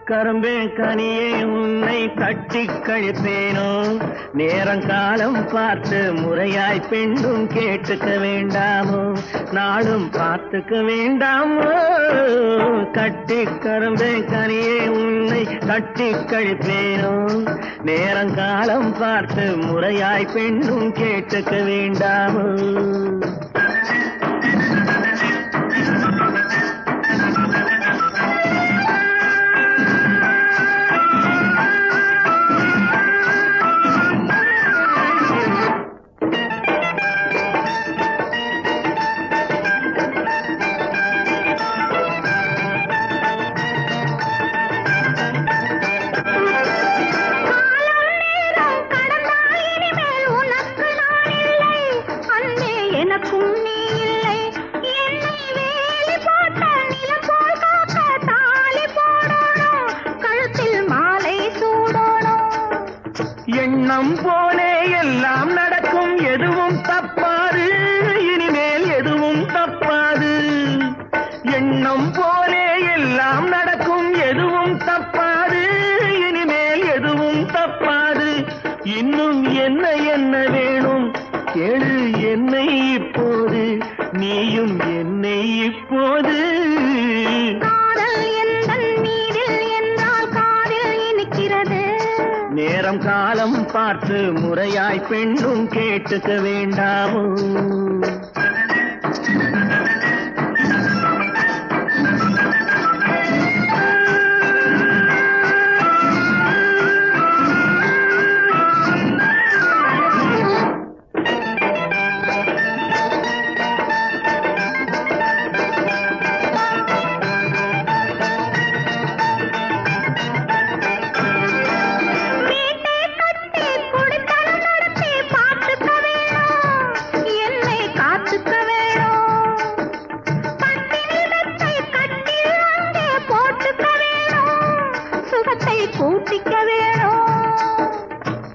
கரும்பே கனியே உன்னை தட்டி கழிப்பேனோ, நேரங்காலம் பார்த்து முறையாய் பெண்ணும் கேட்டுக்க வேண்டாமோ, நாளும் பார்த்துக்க வேண்டாமோ. கட்டி கரும்பே கனியே உன்னை தட்டி கழிப்பேனோ, நேரங்காலம் பார்த்து முறையாய் பெண்ணும் கேட்டுக்க வேண்டாமோ. எண்ணம் போலே எல்லாம் நடக்கும், எதுவும் தப்பாது, இனிமேல் எதுவும் தப்பாது. எண்ணம் போலே எல்லாம் நடக்கும், எதுவும் தப்பாது, இனிமேல் எதுவும் தப்பாது. இன்னும் என்ன என்ன வேணும் கேளு என்னை இப்போது, நீயும் என்னை இப்போது. நேரம் காலம் பார்த்து முறையாய் பெண்ணும் கேட்டுக்க வேண்டாமோ.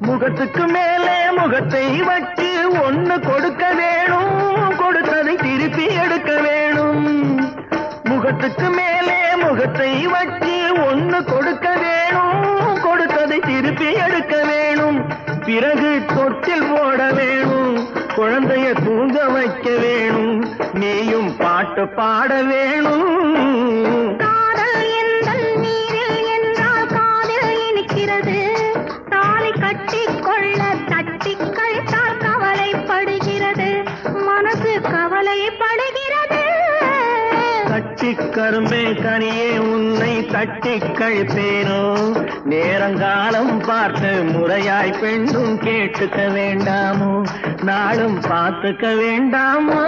முகத்துக்கு மேலே முகத்தை வச்சு ஒன்னு கொடுக்க வேணும், கொடுத்ததை திருப்பி எடுக்க வேணும். முகத்துக்கு மேலே முகத்தை வச்சு ஒன்னு கொடுக்க வேணும், கொடுத்ததை திருப்பி எடுக்க வேணும். பிறகு தொட்டில் போட வேணும், குழந்தைய தூங்க வைக்க வேணும், நீயும் பாட்டு பாட வேணும். கட்டிக்கொள்ள தட்டிக்கள் தான் கவலைப்படுகிறது, மனசு கவலைப்படுகிறது. கட்டி கரும்பே கனியே உன்னை தட்டி கழிப்பேனோ, நேரங்காலம் பார்த்து முறையாய் பெண்ணும் கேட்டுக்க வேண்டாமோ, நாளும் பார்த்துக்க வேண்டாமோ.